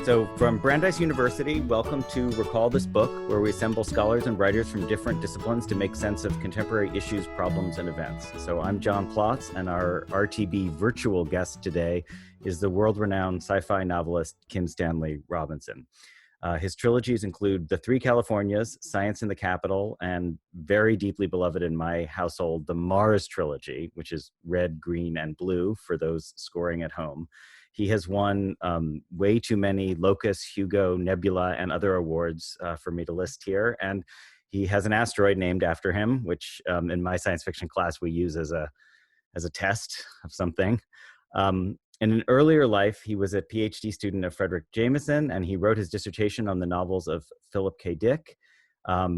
So from Brandeis University, welcome to Recall This Book, where we assemble scholars and writers from different disciplines to make sense of contemporary issues, problems, and events. So I'm John Plotz, and our RTB virtual guest today is the world-renowned sci-fi novelist Kim Stanley Robinson. His trilogies include The Three Californias, Science in the Capital, and very deeply beloved in my household, the Mars trilogy, which is red, green, and blue for those scoring at home. He has won way too many Locus, Hugo, Nebula, and other awards for me to list here. And he has an asteroid named after him, which in my science fiction class we use as a test of something. In an earlier life, he was a PhD student of Frederick Jameson, and he wrote his dissertation on the novels of Philip K. Dick.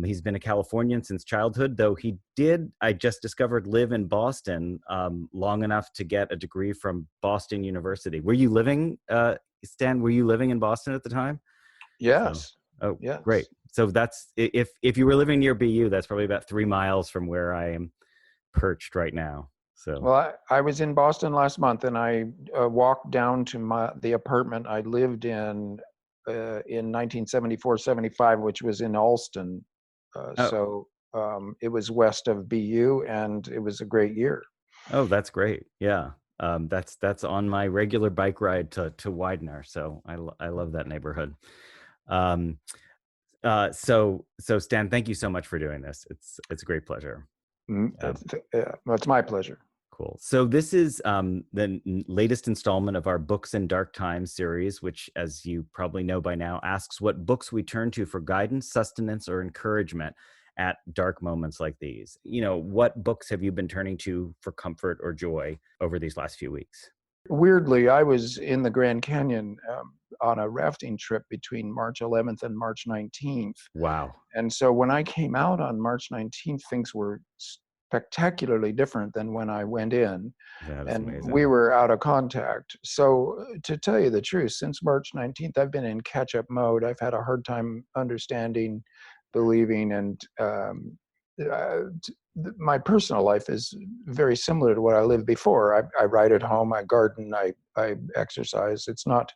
He's been a Californian since childhood, though he did, I just discovered, live in Boston long enough to get a degree from Boston University. Were you living, Stan, were you living in Boston at the time? Yes. So, yes. Great. So that's, if you were living near BU, that's probably about 3 miles from where I am perched right now. So. Well, I was in Boston last month, and I walked down to the apartment I lived in 1974-75, which was in Allston. So it was west of BU, and it was a great year. Oh, that's great. Yeah. That's on my regular bike ride to Widener. So I love that neighborhood. So Stan, thank you so much for doing this. It's a great pleasure. It's my pleasure. Cool. So this is the latest installment of our Books in Dark Times series, which, as you probably know by now, asks what books we turn to for guidance, sustenance, or encouragement at dark moments like these. You know, what books have you been turning to for comfort or joy over these last few weeks? Weirdly, I was in the Grand Canyon on a rafting trip between March 11th and March 19th. Wow. And so when I came out on March 19th, things were spectacularly different than when I went in. That is amazing. We were out of contact. So to tell you the truth, since March 19th, I've been in catch-up mode. I've had a hard time understanding, believing, and my personal life is very similar to what I lived before. I write at home, I garden, I exercise. It's not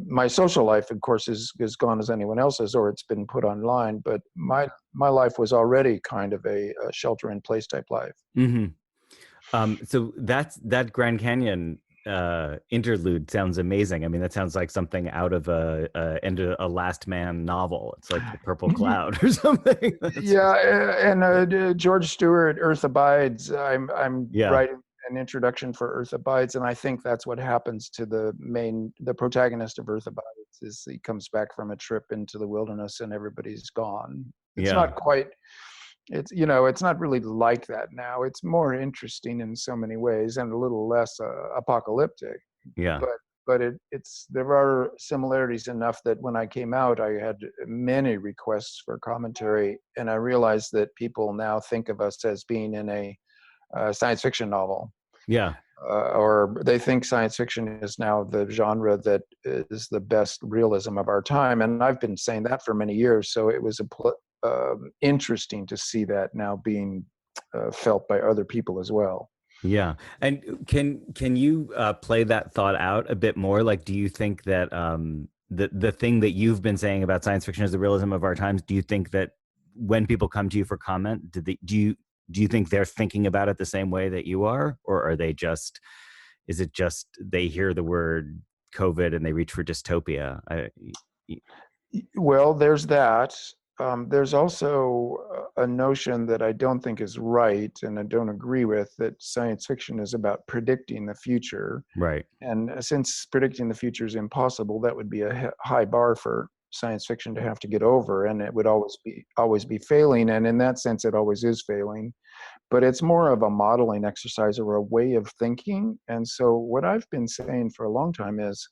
my social life, of course, is gone as anyone else's, or it's been put online. But my life was already kind of a shelter-in-place type life. Mm-hmm. So that Grand Canyon interlude sounds amazing. I mean, that sounds like something out of a Last Man novel. It's like The Purple Cloud or something. Yeah, and George Stewart, Earth Abides. I'm writing an introduction for Earth Abides, and I think that's what happens to the protagonist of Earth Abides. Is he comes back from a trip into the wilderness and everybody's gone. It's not quite. It's not really like that now. It's more interesting in so many ways and a little less apocalyptic. Yeah. But there are similarities enough that when I came out, I had many requests for commentary, and I realized that people now think of us as being in a science fiction novel. Yeah. Or they think science fiction is now the genre that is the best realism of our time. And I've been saying that for many years. So it was interesting to see that now being felt by other people as well. Yeah. And can you play that thought out a bit more? Like, do you think that the thing that you've been saying about science fiction is the realism of our times, do you think that when people come to you for comment, do you think they're thinking about it the same way that you are? Or are they is it just they hear the word COVID and they reach for dystopia? Well, there's that. There's also a notion that I don't think is right, and I don't agree with, that science fiction is about predicting the future. Right. And since predicting the future is impossible, that would be a high bar for science fiction to have to get over, and it would always be failing. And in that sense, it always is failing. But it's more of a modeling exercise or a way of thinking. And so what I've been saying for a long time is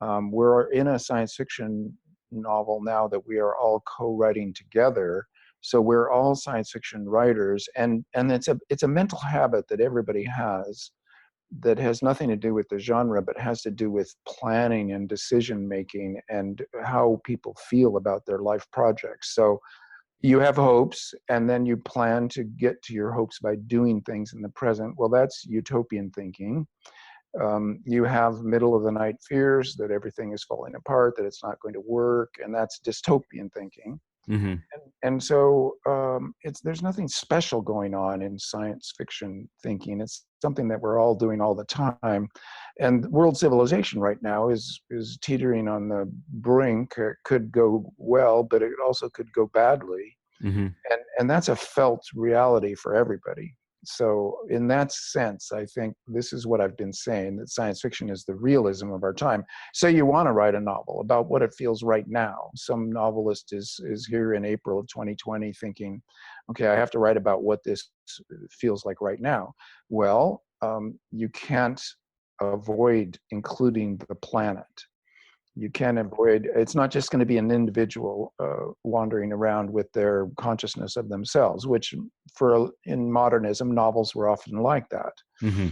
we're in a science fiction novel now that we are all co-writing together. So we're all science fiction writers, and it's a mental habit that everybody has that has nothing to do with the genre, but has to do with planning and decision making and how people feel about their life projects. So you have hopes, and then you plan to get to your hopes by doing things in the present. Well, that's utopian thinking. You have middle of the night fears that everything is falling apart, that it's not going to work, and that's dystopian thinking. Mm-hmm. And so there's nothing special going on in science fiction thinking. It's something that we're all doing all the time. And world civilization right now is teetering on the brink. It could go well, but it also could go badly. Mm-hmm. And that's a felt reality for everybody. So in that sense, I think this is what I've been saying, that science fiction is the realism of our time. So you want to write a novel about what it feels right now. Some novelist is here in April of 2020 thinking, okay, I have to write about what this feels like right now. Well, you can't avoid including the planet. You can't avoid, it's not just going to be an individual wandering around with their consciousness of themselves, which in modernism, novels were often like that. Mm-hmm.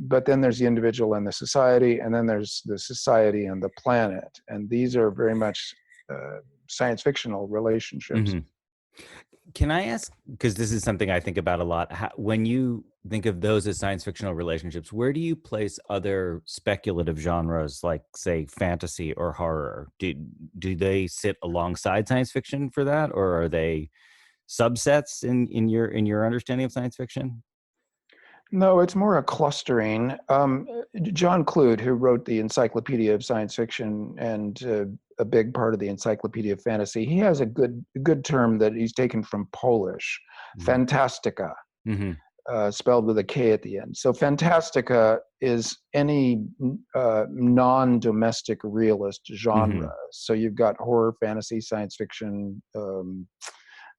But then there's the individual and the society, and then there's the society and the planet. And these are very much science fictional relationships. Mm-hmm. Can I ask, because this is something I think about a lot, when you think of those as science fictional relationships, where do you place other speculative genres like, say, fantasy or horror? Do they sit alongside science fiction for that, or are they subsets in your understanding of science fiction? No, it's more a clustering. John Clute, who wrote the Encyclopedia of Science Fiction and a big part of the Encyclopedia of Fantasy, he has a good term that he's taken from Polish, fantastica, spelled with a K at the end. So fantastica is any non-domestic realist genre. So you've got horror, fantasy, science fiction,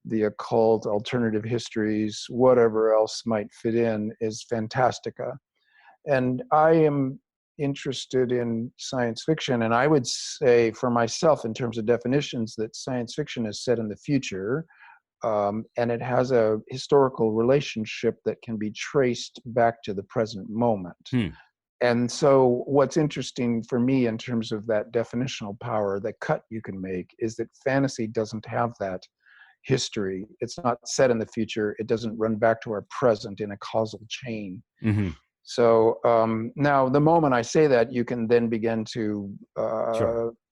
the occult, alternative histories, whatever else might fit in is fantastica. And I am interested in science fiction, and I would say for myself, in terms of definitions, that science fiction is set in the future, and it has a historical relationship that can be traced back to the present moment. And so what's interesting for me in terms of that definitional power, the cut you can make, is that fantasy doesn't have that history. It's not set in the future. It doesn't run back to our present in a causal chain. So now the moment I say that, you can then begin to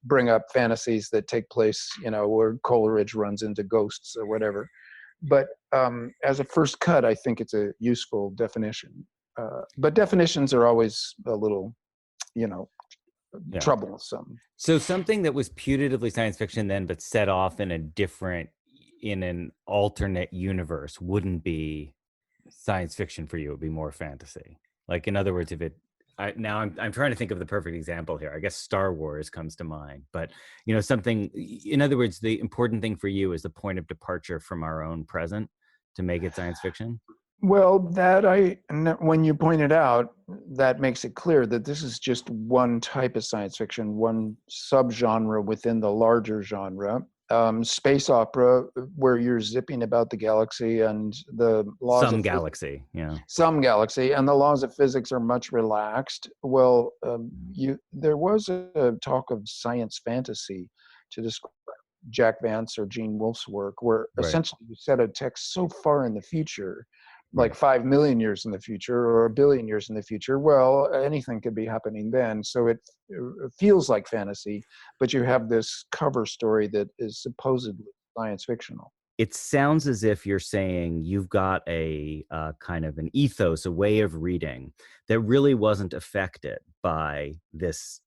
bring up fantasies that take place, where Coleridge runs into ghosts or whatever. But as a first cut, I think it's a useful definition. But definitions are always a little, troublesome. So something that was putatively science fiction then, but set off in an alternate universe wouldn't be science fiction for you. It would be more fantasy. Like, in other words, I'm trying to think of the perfect example here. I guess Star Wars comes to mind, but something, in other words, the important thing for you is the point of departure from our own present to make it science fiction. Well, when you point it out, that makes it clear that this is just one type of science fiction, one subgenre within the larger genre. Space opera, where you're zipping about the galaxy and the laws some galaxy, and the laws of physics are much relaxed. Well, there was a talk of science fantasy to describe Jack Vance or Gene Wolfe's work, where essentially you set a text so far in the future, like 5 million years in the future or 1 billion years in the future. Well, anything could be happening then. So it feels like fantasy, but you have this cover story that is supposedly science fictional. It sounds as if you're saying you've got a kind of an ethos, a way of reading that really wasn't affected by this,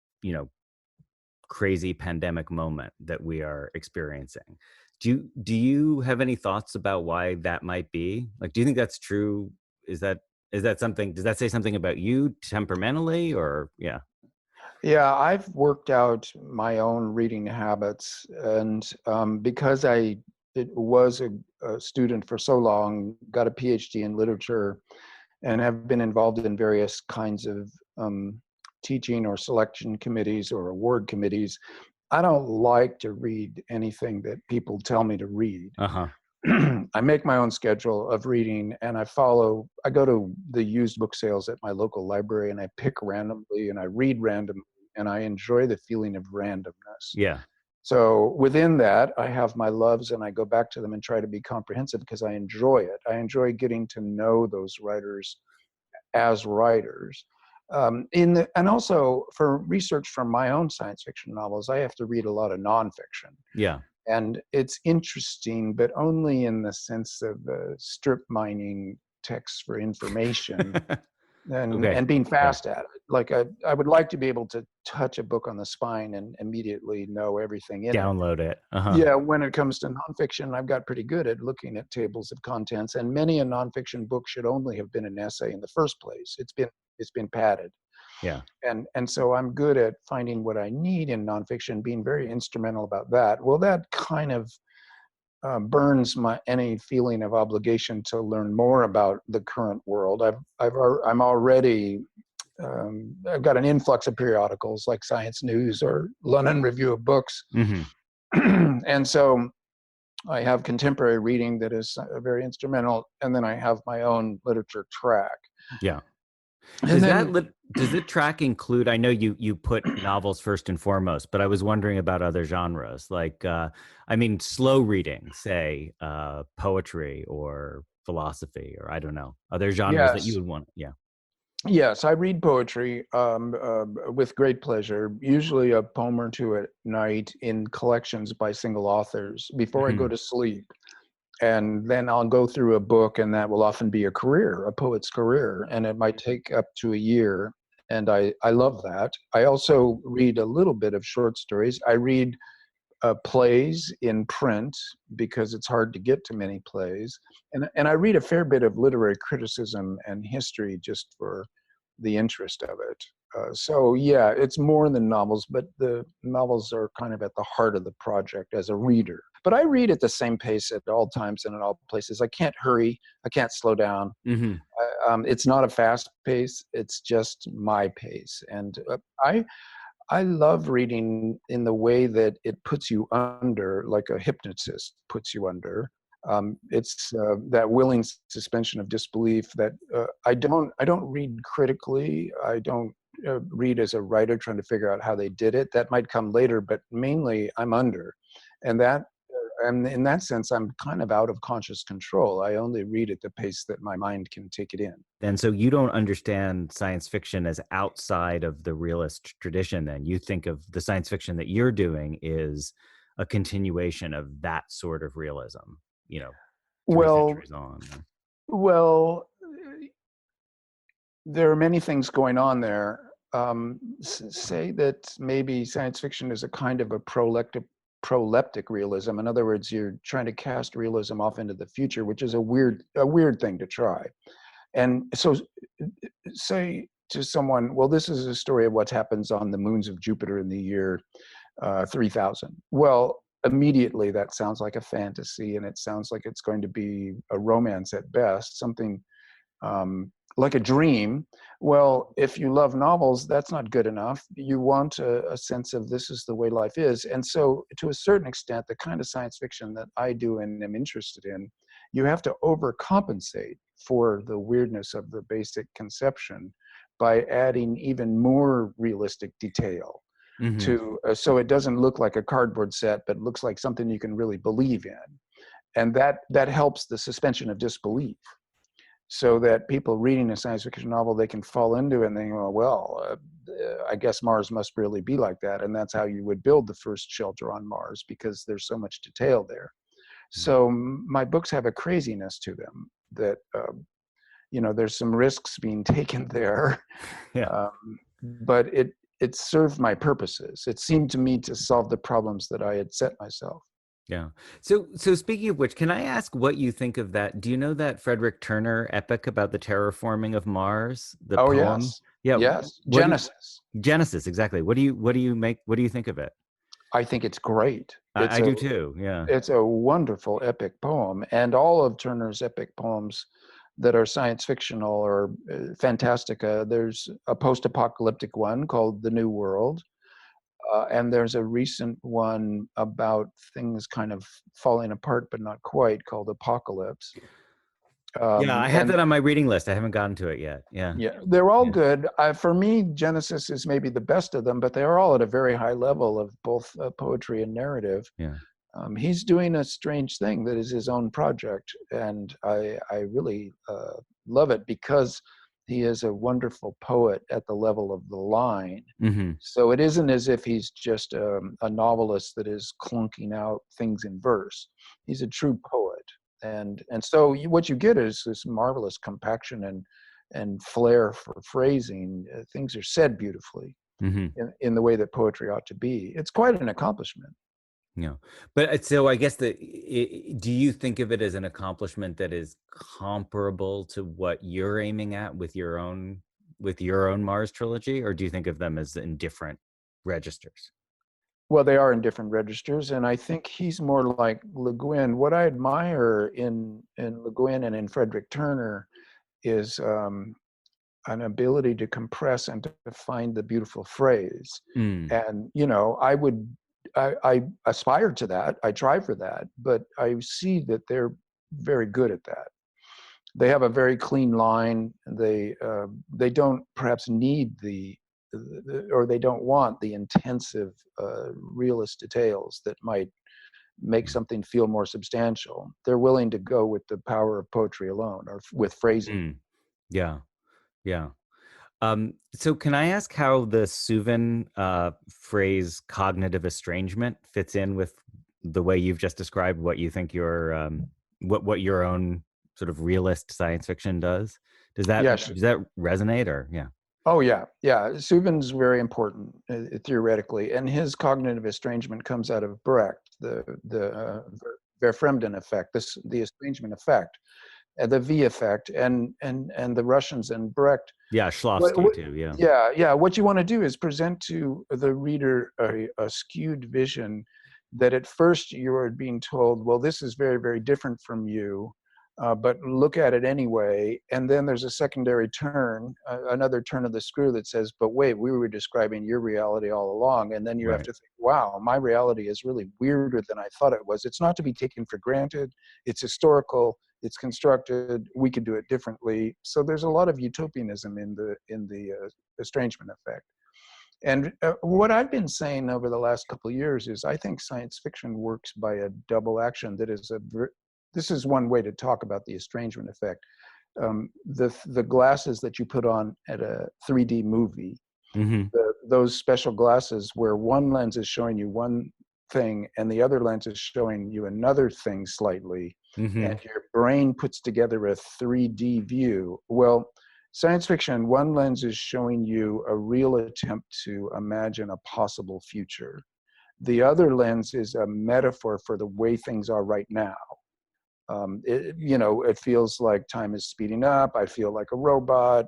crazy pandemic moment that we are experiencing. Do you have any thoughts about why that might be? Like, do you think that's true? Is that something? Does that say something about you temperamentally, or yeah? Yeah, I've worked out my own reading habits, and because I was a student for so long, got a PhD in literature, and have been involved in various kinds of teaching or selection committees or award committees. I don't like to read anything that people tell me to read. I make my own schedule of reading, and I go to the used book sales at my local library, and I pick randomly and I read randomly, and I enjoy the feeling of randomness. Yeah. So within that, I have my loves, and I go back to them and try to be comprehensive because I enjoy it. I enjoy getting to know those writers as writers. And also for research from my own science fiction novels, I have to read a lot of nonfiction. Yeah. And it's interesting, but only in the sense of strip mining text for information Okay. and being Yeah. fast at it. Like I would like to be able to touch a book on the spine and immediately know everything in it. Download it. Uh-huh. Yeah, when it comes to nonfiction, I've got pretty good at looking at tables of contents, and many a nonfiction book should only have been an essay in the first place. It's been padded. Yeah. And so I'm good at finding what I need in nonfiction, being very instrumental about that. Well, that kind of burns any feeling of obligation to learn more about the current world. I'm already I've got an influx of periodicals like Science News or London Review of Books, Mm-hmm. and so I have contemporary reading that is very instrumental, and then I have my own literature track. Yeah. And Does then does the track include, I know you put novels first and foremost, but I was wondering about other genres, like I mean, slow reading, say poetry or philosophy, or I don't know, other genres that you yes, would want. Yeah. yes, I read poetry with great pleasure, usually a poem or two at night in collections by single authors before I go Hmm. to sleep. And then I'll go through a book, and that will often be a career, a poet's career, and it might take up to a year. And I love that. I also read a little bit of short stories. I read plays in print because it's hard to get to many plays. And I read a fair bit of literary criticism and history just for the interest of it. So yeah, it's more than novels, but the novels are kind of at the heart of the project as a reader. But I read at the same pace at all times and in all places. I can't hurry. I can't slow down. Hmm. It's not a fast pace. It's just my pace. And I love reading in the way that it puts you under, like a hypnotist puts you under. It's that willing suspension of disbelief that I don't read critically. I don't read as a writer trying to figure out how they did it. That might come later, but mainly I'm under, and and in that sense, I'm kind of out of conscious control. I only read at the pace that my mind can take it in. And so you don't understand science fiction as outside of the realist tradition, then you think of the science fiction that you're doing is a continuation of that sort of realism, you know, three Well, centuries on. well, there are many things going on there. Say that maybe science fiction is a kind of a proleptic realism. In other words, you're trying to cast realism off into the future, which is a weird thing to try. And so, say to someone, well, this is a story of what happens on the moons of Jupiter in the year 3000. Well, immediately that sounds like a fantasy, and it sounds like it's going to be a romance at best, something like a dream. Well, if you love novels, that's not good enough. You want a sense of this is the way life is. And so, to a certain extent, the kind of science fiction that I do and am interested in, you have to overcompensate for the weirdness of the basic conception by adding even more realistic detail Hmm. to so it doesn't look like a cardboard set, but looks like something you can really believe in. And that helps the suspension of disbelief, so that people reading a science fiction novel, they can fall into it and think, oh, well, I guess Mars must really be like that. And that's how you would build the first shelter on Mars, because there's so much detail there. So my books have a craziness to them that, there's some risks being taken there. Yeah. But it served my purposes. It seemed to me to solve the problems that I had set myself. Yeah. So speaking of which, can I ask what you think of that? Do you know that Frederick Turner epic about the terraforming of Mars, the Oh, poem? yes. Yeah. Yes. What do you, Genesis. Genesis, exactly. What do you think of it? I think it's great. I do too. Yeah. It's a wonderful epic poem, and all of Turner's epic poems that are science fictional or fantastica. There's a post-apocalyptic one called The New World, and there's a recent one about things kind of falling apart but not quite, called Apocalypse. Yeah, I have And that on my reading list. I haven't gotten to it yet. Yeah. yeah, they're all Yeah. good. For me, Genesis is maybe the best of them, but they are all at a very high level of both poetry and narrative. Yeah. He's doing a strange thing that is his own project, and I really love it because he is a wonderful poet at the level of the line. Mm-hmm. So it isn't as if he's just a novelist that is clunking out things in verse. He's a true poet. And so what you get is this marvelous compaction and flair for phrasing. Things are said beautifully Mm-hmm. in the way that poetry ought to be. It's quite an accomplishment. Yeah. But so I guess do you think of it as an accomplishment that is comparable to what you're aiming at with your own Mars trilogy, or do you think of them as in different registers? Well, they are in different registers, and I think he's more like Le Guin. What I admire in Le Guin and in Frederick Turner is an ability to compress and to find the beautiful phrase. Mm. And I aspire to that. I try for that, but I see that they're very good at that. They have a very clean line. They don't perhaps need or they don't want the intensive realist details that might make something feel more substantial. They're willing to go with the power of poetry alone, or with phrasing. Mm. Yeah. Yeah. So can I ask how the Suvin phrase cognitive estrangement fits in with the way you've just described what you think what your own sort of realist science fiction does? Does that Yes. resonate, or yeah? Oh yeah, yeah. Suvin's very important theoretically, and his cognitive estrangement comes out of Brecht, the Verfremden effect, the estrangement effect, the V effect, and the Russians and Brecht. Yeah, Shklovsky too. Yeah. Yeah. What you want to do is present to the reader a skewed vision that at first you are being told, well, this is very, very different from you, but look at it anyway. And then there's a secondary turn, another turn of the screw that says, but wait, we were describing your reality all along. And then you have to think, wow, my reality is really weirder than I thought it was. It's not to be taken for granted. It's historical. It's constructed. We could do it differently. So there's a lot of utopianism in the estrangement effect. And what I've been saying over the last couple of years is I think science fiction works by a double action that is this is one way to talk about the estrangement effect. The glasses that you put on at a 3D movie, Mm-hmm. Those special glasses where one lens is showing you one thing and the other lens is showing you another thing slightly, Mm-hmm. and your brain puts together a 3D view. Well, science fiction, one lens is showing you a real attempt to imagine a possible future. The other lens is a metaphor for the way things are right now. It feels like time is speeding up. I feel like a robot.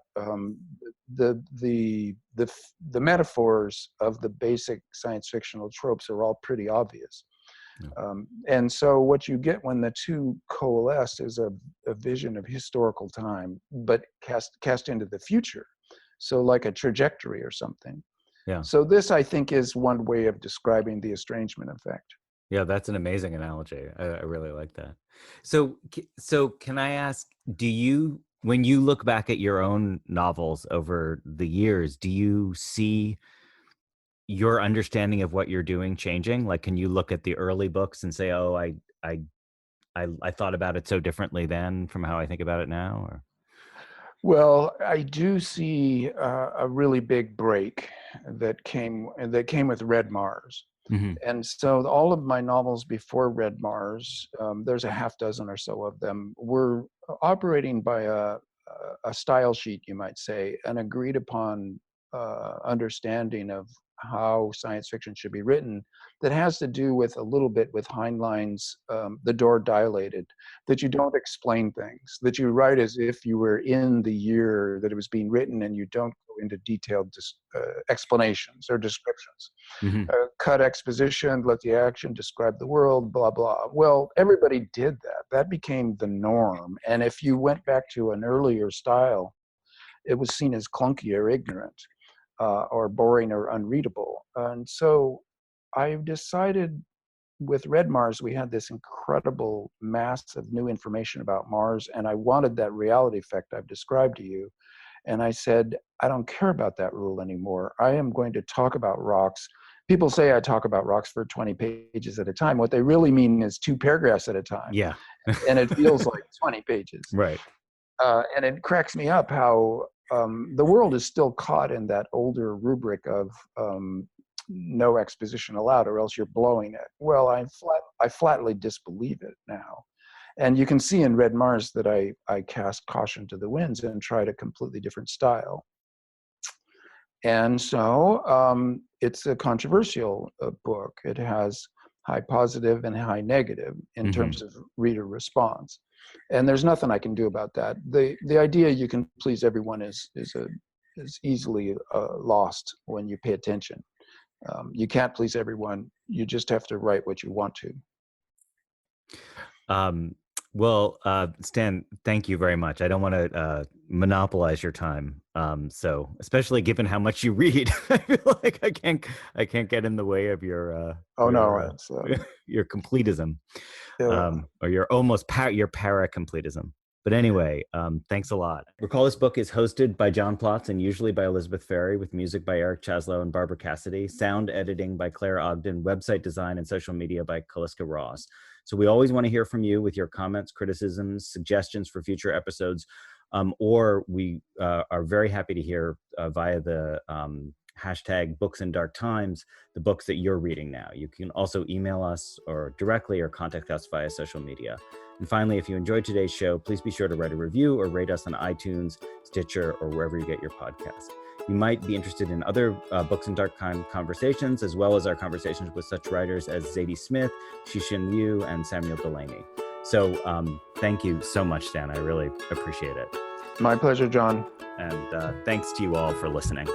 The metaphors of the basic science fictional tropes are all pretty obvious. Yeah. And so what you get when the two coalesce is a vision of historical time, but cast into the future. So like a trajectory or something. Yeah. So this, I think, is one way of describing the estrangement effect. Yeah, that's an amazing analogy. I really like that. So can I ask, when you look back at your own novels over the years, do you see your understanding of what you're doing changing? Like, can you look at the early books and say, oh, I thought about it so differently then from how I think about it now? Or? Well, I do see a really big break that came with Red Mars. Mm-hmm. And so all of my novels before Red Mars, there's a half dozen or so of them, were operating by a style sheet, you might say, an agreed upon understanding of how science fiction should be written that has to do with a little bit with Heinlein's The Door Dilated, that you don't explain things, that you write as if you were in the year that it was being written, and you don't go into detailed explanations or descriptions. Mm-hmm. Cut exposition, let the action describe the world, blah, blah. Well, everybody did that. That became the norm. And if you went back to an earlier style, it was seen as clunky or ignorant. Or boring or unreadable. And so I decided with Red Mars, we had this incredible mass of new information about Mars, and I wanted that reality effect I've described to you. And I said, I don't care about that rule anymore. I am going to talk about rocks. People say I talk about rocks for 20 pages at a time. What they really mean is 2 paragraphs at a time. Yeah. And it feels like 20 pages. Right. And it cracks me up how the world is still caught in that older rubric of no exposition allowed, or else you're blowing it. Well, I flatly disbelieve it now. And you can see in Red Mars that I cast caution to the winds and tried a completely different style. And so it's a controversial book. It has high positive and high negative in terms of reader response. And there's nothing I can do about that. The idea you can please everyone is easily lost when you pay attention. You can't please everyone. You just have to write what you want to. Well, Stan, thank you very much. I don't want to monopolize your time. So especially given how much you read, I feel like I can't get in the way of your your completism, or your almost your para-completism. But anyway, thanks a lot. Recall This Book is hosted by John Plotz and usually by Elizabeth Ferry, with music by Eric Chaslow and Barbara Cassidy, sound editing by Claire Ogden, website design and social media by Kaliska Ross. So we always want to hear from you with your comments, criticisms, suggestions for future episodes, or we are very happy to hear via the hashtag Books in Dark Times, the books that you're reading now. You can also email us or directly or contact us via social media. And finally, if you enjoyed today's show, please be sure to write a review or rate us on iTunes, Stitcher, or wherever you get your podcast. You might be interested in other Books in Dark Time conversations, as well as our conversations with such writers as Zadie Smith, Xixin Liu, and Samuel Delaney. So thank you so much, Stan. I really appreciate it. My pleasure, John. And thanks to you all for listening.